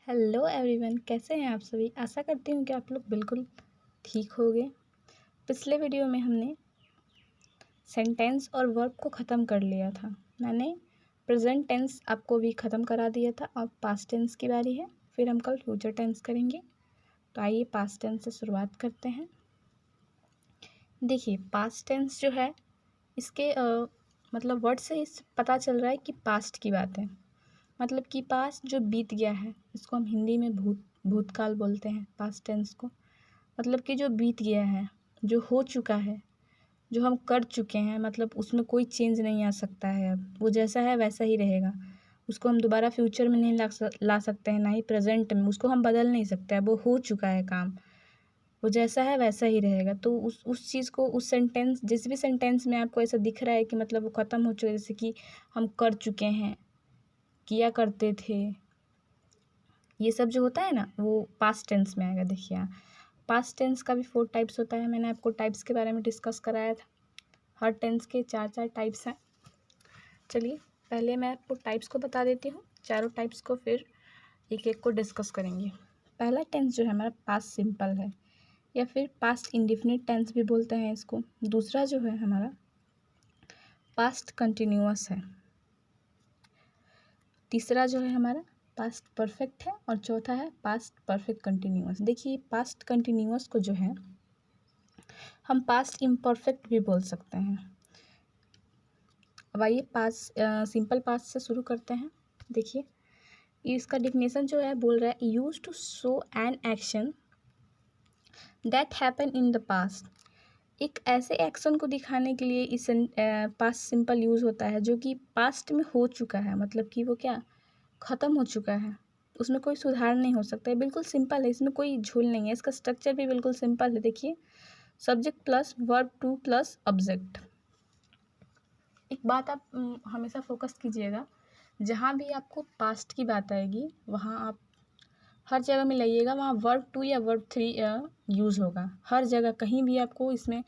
Hello everyone, कैसे हैं आप सभी। आशा करती हूँ कि आप लोग बिल्कुल ठीक होंगे। पिछले वीडियो में हमने सेंटेंस और वर्ब को ख़त्म कर लिया था। मैंने प्रेजेंट टेंस आपको भी ख़त्म करा दिया था। अब पास्ट टेंस की बारी है, फिर हम कल फ्यूचर टेंस करेंगे। तो आइए पास्ट टेंस से शुरुआत करते हैं। देखिए, पास्ट टेंस जो है इसके मतलब वर्ड से इस पता चल रहा है कि पास्ट की बात है। मतलब कि पास्ट जो बीत गया है, इसको हम हिंदी में भूतकाल बोलते हैं पास्ट टेंस को। मतलब कि जो बीत गया है, जो हो चुका है, जो हम कर चुके हैं, मतलब उसमें कोई चेंज नहीं आ सकता है। अब वो जैसा है वैसा ही रहेगा। उसको हम दोबारा फ्यूचर में नहीं ला सकते हैं, ना ही प्रेजेंट में। उसको हम बदल नहीं सकते हैं। वो हो चुका है काम, वो जैसा है वैसा ही रहेगा। तो उस चीज़ को, उस सेंटेंस, जिस भी सेंटेंस में आपको ऐसा दिख रहा है कि मतलब वो ख़त्म हो चुका है, जैसे कि हम कर चुके हैं, किया करते थे, ये सब जो होता है ना, वो पास्ट टेंस में आएगा। देखिए, पास्ट टेंस का भी 4 टाइप्स होता है। मैंने आपको टाइप्स के बारे में डिस्कस कराया था। हर टेंस के 4 टाइप्स हैं। चलिए, पहले मैं आपको टाइप्स को बता देती हूँ, चारों टाइप्स को, फिर एक एक को डिस्कस करेंगे। पहला टेंस जो है हमारा पास्ट सिंपल है, या फिर पास्ट इंडिफिनिट टेंस भी बोलते हैं इसको। दूसरा जो है हमारा पास्ट कंटिन्यूअस है। तीसरा जो है हमारा पास्ट परफेक्ट है, और चौथा है पास्ट परफेक्ट कंटिन्यूअस। देखिए, पास्ट कंटिन्यूअस को जो है हम पास्ट इम्परफेक्ट भी बोल सकते हैं। अब आइए पास्ट सिंपल पास्ट से शुरू करते हैं। देखिए, इसका डिफिनेशन जो है बोल रहा है use to show an action that happen in the past. एक ऐसे एक्शन को दिखाने के लिए इस पास्ट सिंपल यूज़ होता है जो कि पास्ट में हो चुका है। मतलब कि वो क्या, ख़त्म हो चुका है, उसमें कोई सुधार नहीं हो सकता है। बिल्कुल सिंपल है, इसमें कोई झोल नहीं है। इसका स्ट्रक्चर भी बिल्कुल सिंपल है। देखिए, subject plus verb two plus object. एक बात आप हमेशा फोकस कीजिएगा, जहाँ भी आपको पास्ट की बात आएगी वहाँ आप हर जगह में लाइएगा, वहाँ वर्ब टू या वर्ब थ्री यूज़ होगा हर जगह। कहीं भी आपको इसमें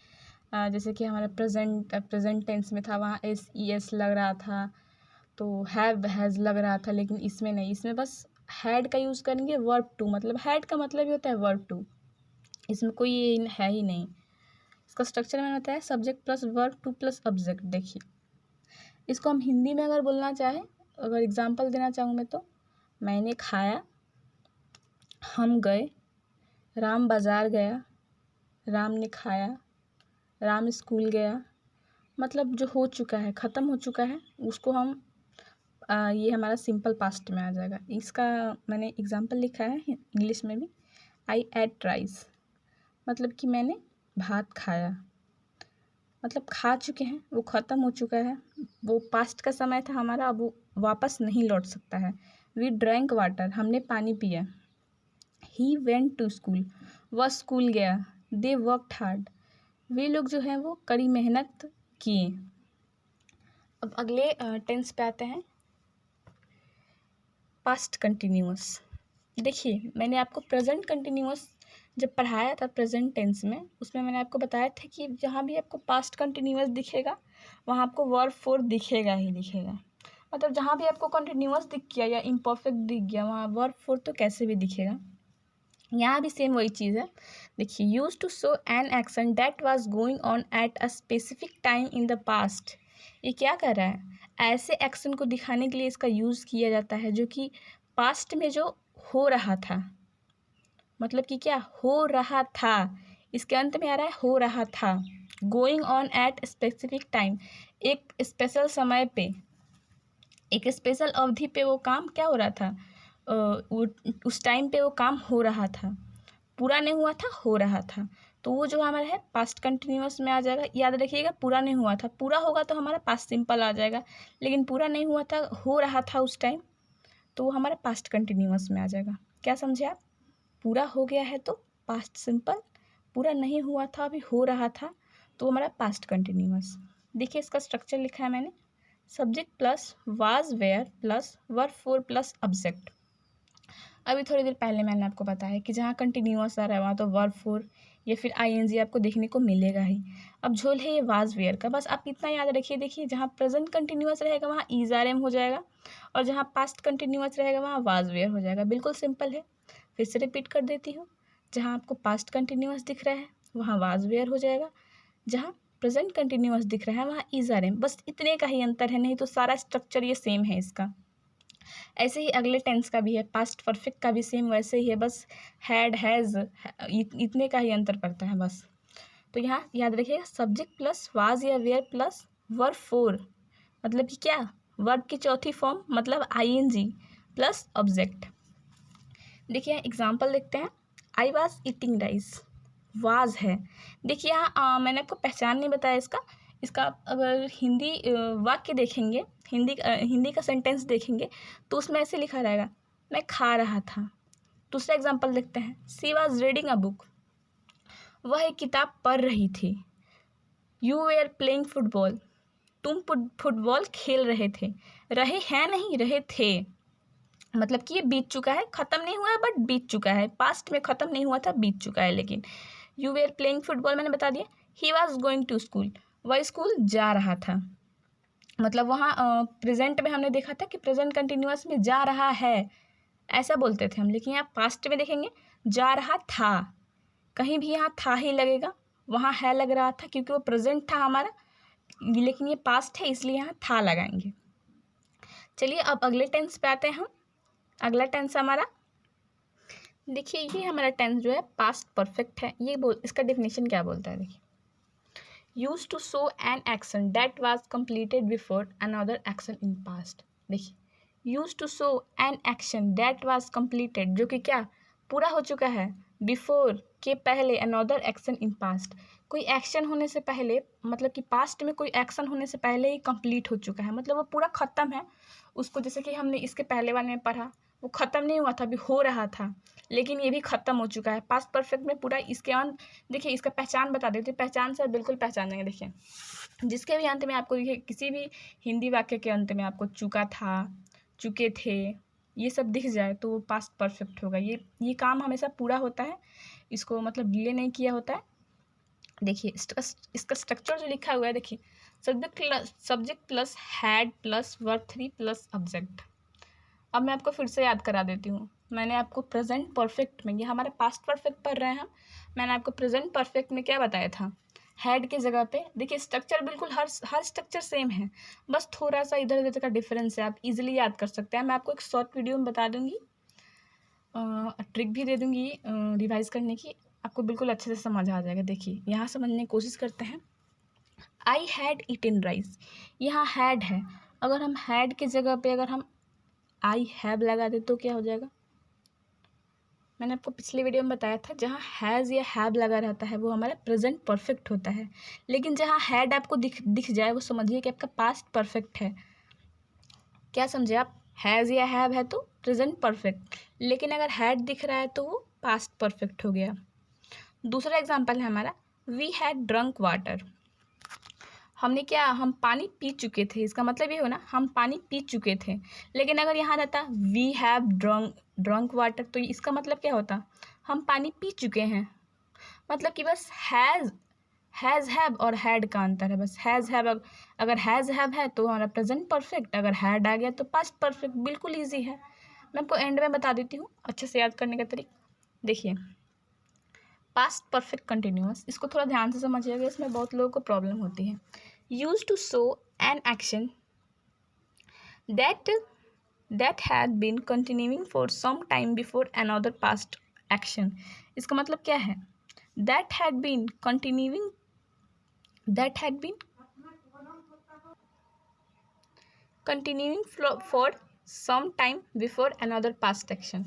जैसे कि हमारा प्रेजेंट टेंस में था, वहाँ एस लग रहा था, तो हैव हैज़ लग रहा था, लेकिन इसमें नहीं। इसमें बस हैड का यूज़ करेंगे। वर्ब टू, मतलब हैड का मतलब ही होता है वर्ब टू। इसमें कोई ये है ही नहीं। इसका स्ट्रक्चर मैंने बताया, subject plus verb two plus object. देखिए, इसको हम हिंदी में अगर बोलना चाहें, अगर एग्जाम्पल देना चाहूँ मैं, तो मैंने खाया, हम गए, राम बाज़ार गया, राम ने खाया, राम स्कूल गया। मतलब जो हो चुका है, ख़त्म हो चुका है, उसको हम ये हमारा सिंपल पास्ट में आ जाएगा। इसका मैंने एग्जाम्पल लिखा है इंग्लिश में भी, आई एट राइस। मतलब कि मैंने भात खाया, मतलब खा चुके हैं, वो ख़त्म हो चुका है, वो पास्ट का समय था हमारा, अब वो वापस नहीं लौट सकता है। वी ड्रैंक वाटर, हमने पानी पिया। ही वेंट टू स्कूल, वह स्कूल गया। दे वर्कड हार्ड, वे लोग जो हैं वो कड़ी मेहनत किए। अब अगले टेंस पे आते हैं, पास्ट कंटिन्यूअस। देखिए, मैंने आपको प्रेजेंट कंटिन्यूअस जब पढ़ाया था प्रेजेंट टेंस में, उसमें मैंने आपको बताया था कि जहाँ भी आपको पास्ट कंटिन्यूअस दिखेगा वहाँ आपको वर्ब फोर दिखेगा ही दिखेगा। मतलब जहाँ भी आपको कंटिन्यूअस दिख गया या इम्परफेक्ट दिख गया, वहाँ वर्ब फोर तो कैसे भी दिखेगा। यहाँ भी सेम वही चीज़ है। देखिए, use to show an action that was going on at a specific time in the past. ये क्या कर रहा है, ऐसे एक्शन को दिखाने के लिए इसका यूज़ किया जाता है जो कि पास्ट में जो हो रहा था। मतलब कि क्या हो रहा था, इसके अंत में आ रहा है हो रहा था। Going on at specific time, एक स्पेशल समय पे, एक स्पेशल अवधि पे वो काम क्या हो रहा था, उस टाइम पे वो काम हो रहा था। पूरा नहीं हुआ था, हो रहा था। तो वो जो हमारा है पास्ट कंटिन्यूअस में आ जाएगा। याद रखिएगा, पूरा नहीं हुआ था, पूरा होगा तो हमारा पास्ट सिंपल आ जाएगा, लेकिन पूरा नहीं हुआ था, हो रहा था उस टाइम, तो वो हमारा पास्ट कंटिन्यूअस में आ जाएगा। क्या समझे आप, पूरा हो गया है तो पास्ट सिंपल, पूरा नहीं हुआ था, अभी हो रहा था, तो हमारा पास्ट कंटिन्यूअस। देखिए, इसका स्ट्रक्चर लिखा है मैंने, subject plus was were plus verb four plus object. अभी थोड़ी देर पहले मैंने आपको बताया कि जहाँ कंटिन्यूअस आ रहा है वहाँ तो वर्ब फोर या फिर आईएनजी आपको देखने को मिलेगा ही। अब झोल है ये वाज वेयर का, बस आप इतना याद रखिए। देखिए जहाँ प्रेजेंट कंटिन्यूअस रहेगा वहाँ इज आर एम हो जाएगा, और जहाँ पास्ट कंटिन्यूअस रहेगा वहाँ वाज वेयर हो जाएगा। बिल्कुल सिंपल है। फिर से रिपीट कर देती हूँ, जहाँ आपको पास्ट कंटिन्यूअस दिख रहा है वहाँ वाज वेयर हो जाएगा, जहाँ प्रेजेंट कंटिन्यूअस दिख रहा है वहाँ इज आर एम। बस इतने का ही अंतर है, नहीं तो सारा स्ट्रक्चर ये सेम है इसका। ऐसे ही अगले टेंस का भी है, पास्ट परफेक्ट का भी सेम वैसे ही है, बस हैड हैज़ इतने का ही अंतर पड़ता है बस। तो यहाँ याद रखिएगा, सब्जेक्ट प्लस वाज या वेयर प्लस वर्ब फोर, मतलब कि क्या, वर्ब की चौथी फॉर्म मतलब आईएनजी प्लस ऑब्जेक्ट। देखिए एग्जाम्पल देखते हैं। I was eating rice, was है। देखिए यहाँ मैंने आपको पहचान नहीं बताया इसका अगर हिंदी वाक्य देखेंगे, हिंदी का सेंटेंस देखेंगे तो उसमें ऐसे लिखा रहेगा, मैं खा रहा था। दूसरा एग्जाम्पल देखते हैं। She was reading a book, वह एक किताब पढ़ रही थी। यू वेयर प्लेइंग फुटबॉल, तुम फुटबॉल खेल रहे थे। रहे हैं नहीं, रहे थे, मतलब कि ये बीत चुका है, ख़त्म नहीं हुआ है बट बीत चुका है, पास्ट में ख़त्म नहीं हुआ था, बीत चुका है। लेकिन यू वेयर प्लेइंग फुटबॉल मैंने बता दिया। He was going to school, वह स्कूल जा रहा था, मतलब वहाँ प्रेजेंट में हमने देखा था कि प्रेजेंट कंटिन्यूअस में जा रहा है ऐसा बोलते थे हम, लेकिन यहाँ पास्ट में देखेंगे जा रहा था, कहीं भी यहाँ था ही लगेगा, वहाँ है लग रहा था क्योंकि वो प्रेजेंट था हमारा, लेकिन ये पास्ट है इसलिए यहाँ था लगाएंगे। चलिए अब अगले टेंस पे आते हैं हम। अगला टेंस हमारा, देखिए ये हमारा टेंस जो है पास्ट परफेक्ट है। ये इसका डेफिनेशन क्या बोलता है, देखिए use to show an action that was completed before another action in past. देखिए use to show an action that was completed, जो कि क्या, पूरा हो चुका है, बिफोर के पहले, अनदर एक्शन इन पास्ट, कोई एक्शन होने से पहले, मतलब कि पास्ट में कोई एक्शन होने से पहले ही कंप्लीट हो चुका है, मतलब वो पूरा ख़त्म है उसको। जैसे कि हमने इसके पहले वाले में पढ़ा, वो ख़त्म नहीं हुआ था, अभी हो रहा था, लेकिन ये भी ख़त्म हो चुका है। पास्ट परफेक्ट में पूरा इसके अंत, देखिए इसका पहचान बता देती हूँ, पहचान से बिल्कुल पहचानेंगे। देखिए जिसके भी अंत में आपको, देखिए किसी भी हिंदी वाक्य के अंत में आपको चुका था, चुके थे, ये सब दिख जाए तो वो पास्ट परफेक्ट होगा। ये काम हमेशा पूरा होता है, इसको मतलब डिले नहीं किया होता है। देखिए इसका स्ट्रक्चर जो लिखा हुआ है, देखिए subject plus had plus verb three plus object. अब मैं आपको फिर से याद करा देती हूँ। मैंने आपको प्रेजेंट परफेक्ट में, ये हमारे पास्ट परफेक्ट पढ़ रहे हैं हम, मैंने आपको प्रेजेंट परफेक्ट में क्या बताया था, हैड के जगह पे, देखिए स्ट्रक्चर बिल्कुल हर स्ट्रक्चर सेम है, बस थोड़ा सा इधर उधर का डिफरेंस है, आप इजीली याद कर सकते हैं। मैं आपको एक शॉर्ट वीडियो में बता दूंगी, ट्रिक भी दे दूंगी रिवाइज करने की, आपको बिल्कुल अच्छे से समझ आ जाएगा। देखिए यहाँ समझने की कोशिश करते हैं। आई हैड ईटन राइस, यहाँ हैड है, अगर हम हैड के जगह पे अगर हम आई हैव लगा दे तो क्या हो जाएगा, मैंने आपको पिछले वीडियो में बताया था, जहाँ हैज़ या हैव लगा रहता है वो हमारा प्रेजेंट परफेक्ट होता है, लेकिन जहाँ हैड आपको दिख जाए वो समझिए कि आपका पास्ट परफेक्ट है। क्या समझे आप, हैज़ या हैव है तो प्रेजेंट परफेक्ट, लेकिन अगर हैड दिख रहा है तो वो पास्ट परफेक्ट हो गया। दूसरा एग्जाम्पल है हमारा, वी हैड ड्रंक वाटर, हमने क्या, हम पानी पी चुके थे, इसका मतलब ये हो ना, हम पानी पी चुके थे। लेकिन अगर यहाँ रहता वी हैव ड्रंक वाटर, तो इसका मतलब क्या होता, हम पानी पी चुके हैं, मतलब कि बस हैज़ हैव और हैड का अंतर है, बस हैज़ हैव, अगर हैज़ हैव है तो हमारा प्रेजेंट परफेक्ट, अगर हैड आ गया तो पास्ट परफेक्ट। बिल्कुल ईजी है, मैं आपको एंड में बता देती हूँ अच्छे से याद करने का तरीका। देखिए पास्ट परफेक्ट कंटिन्यूअस, इसको थोड़ा ध्यान से समझिएगा, इसमें बहुत लोगों को प्रॉब्लम होती है। Use to show an action that had been continuing for some time before another past action। इसका मतलब क्या है, that had been continuing for some time before another past action।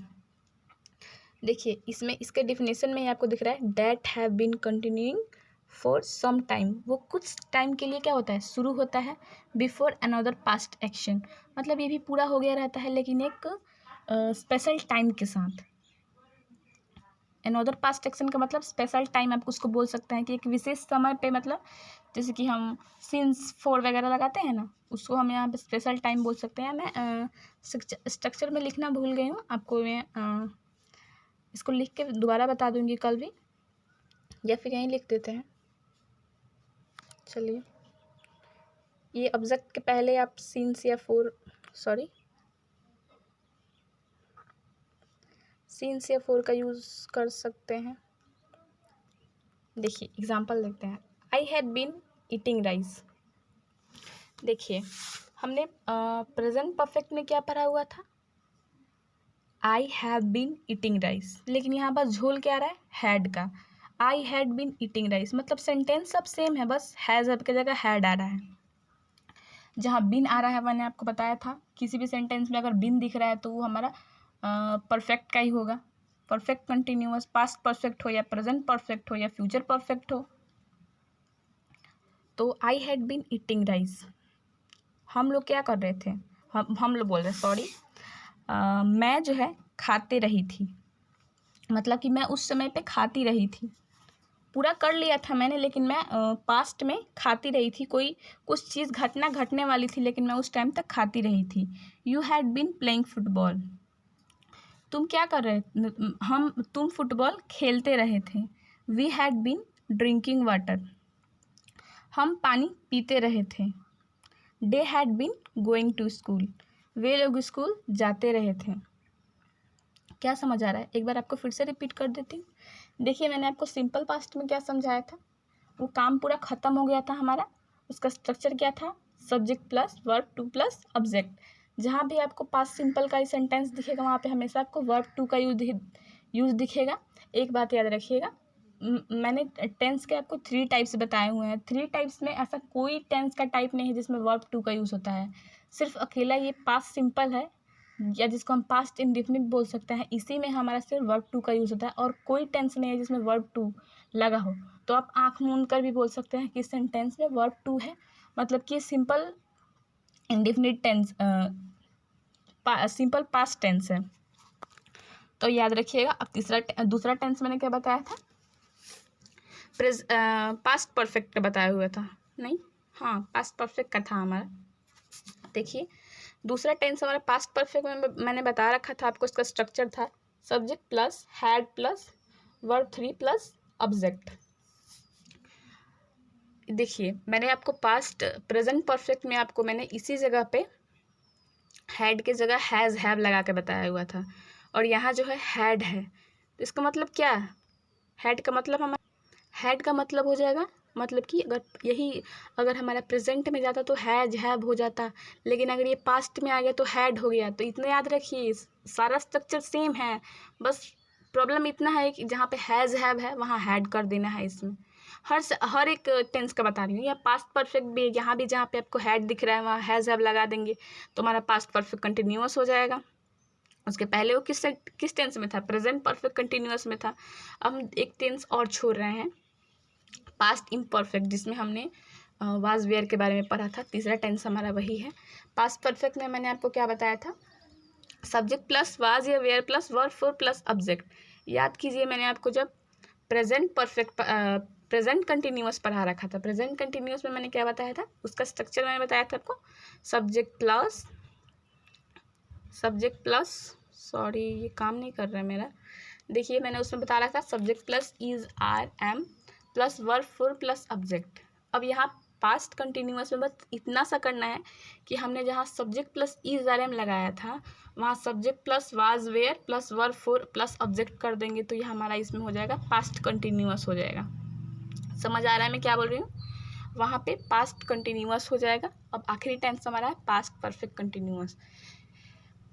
देखिए इसमें इसके डिफिनेशन में ही आपको दिख रहा है, that have been continuing for some time, वो कुछ टाइम के लिए क्या होता है, शुरू होता है, बिफोर अनदर पास्ट एक्शन, मतलब ये भी पूरा हो गया रहता है लेकिन एक स्पेशल टाइम के साथ। अनदर पास्ट एक्शन का मतलब स्पेशल टाइम, आप उसको बोल सकते हैं कि एक विशेष समय पे, मतलब जैसे कि हम सिंस फॉर वगैरह लगाते हैं ना, उसको हम यहाँ पे स्पेशल टाइम बोल सकते हैं। मैं स्ट्रक्चर में लिखना भूल गई हूँ, आपको मैं इसको लिख के दोबारा बता दूँगी कल भी। या फिर यहीं लिख देते हैं। चलिए, ये ऑब्जेक्ट के पहले आप सिंस या फोर का यूज़ कर सकते हैं। देखिए एग्जाम्पल देखते हैं। I had been eating rice. देखिए हमने प्रेजेंट परफेक्ट में क्या पढ़ा हुआ था, I have been eating rice, लेकिन यहाँ बस झोल क्या आ रहा है, हैड का। I had been eating rice मतलब सेंटेंस सब सेम है, बस हैज़ अब की जगह हैड आ रहा है। जहाँ बिन आ रहा है मैंने आपको बताया था, किसी भी सेंटेंस में अगर बिन दिख रहा है तो वो हमारा परफेक्ट का ही होगा। परफेक्ट कंटिन्यूअस, पास्ट परफेक्ट हो या प्रेजेंट परफेक्ट हो या फ्यूचर परफेक्ट हो। तो I had been eating rice, हम लोग क्या कर रहे थे, हम लोग बोल रहे सॉरी, मैं जो है खाते रही थी, मतलब कि मैं उस समय पे खाती रही थी। पूरा कर लिया था मैंने, लेकिन मैं पास्ट में खाती रही थी, कोई कुछ चीज़ घटना घटने वाली थी लेकिन मैं उस टाइम तक खाती रही थी। You had been playing football, तुम क्या कर रहे, तुम फुटबॉल खेलते रहे थे। We had been drinking water, हम पानी पीते रहे थे। They had been going to school, वे लोग स्कूल जाते रहे थे। क्या समझ आ रहा है, एक बार आपको फिर से रिपीट कर देती हूँ। देखिए मैंने आपको सिंपल पास्ट में क्या समझाया था, वो काम पूरा ख़त्म हो गया था हमारा। उसका स्ट्रक्चर क्या था, subject plus verb two plus object. जहाँ भी आपको पास्ट सिंपल का ही सेंटेंस दिखेगा वहाँ पे हमेशा आपको वर्ब टू का यूज़ दिखेगा। एक बात याद रखिएगा, मैंने टेंस के आपको 3 टाइप्स बताए हुए हैं। 3 टाइप्स में ऐसा कोई टेंस का टाइप नहीं है जिसमें वर्ब टू का यूज़ होता है। सिर्फ अकेला ये पास्ट सिंपल है, या जिसको हम पास्ट इंडेफिनिट बोल सकते हैं, इसी में हमारा सिर्फ वर्ब टू का यूज़ होता है, और कोई टेंस नहीं है जिसमें वर्ब टू लगा हो। तो आप आँख मूंद कर भी बोल सकते हैं कि इस सेंटेंस में वर्ब टू है, मतलब कि simple indefinite tense, simple past tense है। तो याद रखिएगा। अब दूसरा टेंस मैंने क्या बताया था, पास्ट परफेक्ट का बताया हुआ था, नहीं, हाँ पास्ट परफेक्ट का था हमारा। देखिए दूसरा टेंस हमारा पास्ट परफेक्ट में मैंने बता रखा था आपको, इसका स्ट्रक्चर था subject plus had plus verb 3 plus object. देखिए मैंने आपको पास्ट प्रेजेंट परफेक्ट में आपको मैंने इसी जगह पे हैड के जगह हैज़ हैव लगा के बताया हुआ था, और यहाँ जो है हैड है, तो इसका मतलब क्या है, हैड का मतलब हो जाएगा, मतलब कि अगर हमारा प्रेजेंट में जाता तो हैज हैव हो जाता, लेकिन अगर ये पास्ट में आ गया तो हैड हो गया। तो इतना याद रखिए, सारा स्ट्रक्चर सेम है, बस प्रॉब्लम इतना है कि जहाँ पे हैज हैव है वहाँ हैड कर देना है। इसमें हर एक टेंस का बता रही हूँ, या पास्ट परफेक्ट भी यहाँ भी जहाँ पे आपको हैड दिख रहा है वहाँ हैज हैव लगा देंगे तो हमारा पास्ट परफेक्ट कंटिन्यूअस हो जाएगा। उसके पहले वो किस टेंस में था, प्रेजेंट परफेक्ट कंटिन्यूअस में था। अब हम एक टेंस और छोड़ रहे हैं, पास्ट इम्परफेक्ट, जिसमें हमने वाज वेयर के बारे में पढ़ा था। तीसरा टेंस हमारा वही है। पास्ट परफेक्ट में मैंने आपको क्या बताया था, सब्जेक्ट प्लस वाज या were plus verb four plus object. याद कीजिए मैंने आपको जब प्रेजेंट कंटिन्यूअस पढ़ा रखा था, प्रेजेंट कंटिन्यूअस में मैंने क्या बताया था, उसका स्ट्रक्चर मैंने बताया था आपको, सब्जेक्ट प्लस सॉरी ये काम नहीं कर रहा है मेरा। देखिए मैंने उसमें बता रखा था subject plus is are am plus verb four plus object. अब यहाँ पास्ट कंटिन्यूअस में बस इतना सा करना है कि हमने जहाँ subject plus is are am लगाया था वहाँ subject plus was were plus verb four plus object कर देंगे, तो यह हमारा इसमें हो जाएगा पास्ट कंटिन्यूअस हो जाएगा। समझ आ रहा है मैं क्या बोल रही हूँ, वहाँ पे पास्ट कंटिन्यूअस हो जाएगा। अब आखिरी टेंस हमारा है past perfect continuous.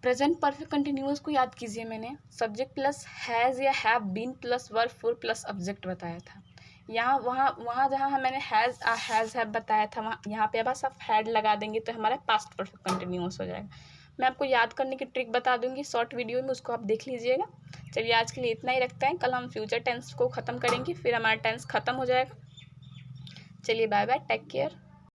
Present perfect continuous को याद कीजिए, मैंने सब्जेक्ट प्लस हैज़ या have been plus verb four plus object बताया था। यहाँ वहाँ जहाँ मैंने हैज़ हैव बताया था वहाँ यहाँ पे बस आप हैड लगा देंगे तो हमारा पास्ट परफेक्ट कंटिन्यूअस हो जाएगा। मैं आपको याद करने की ट्रिक बता दूंगी शॉर्ट वीडियो में, उसको आप देख लीजिएगा। चलिए आज के लिए इतना ही रखते हैं, कल हम फ्यूचर टेंस को ख़त्म करेंगे, फिर हमारा टेंस ख़त्म हो जाएगा। चलिए बाय बाय, टेक केयर।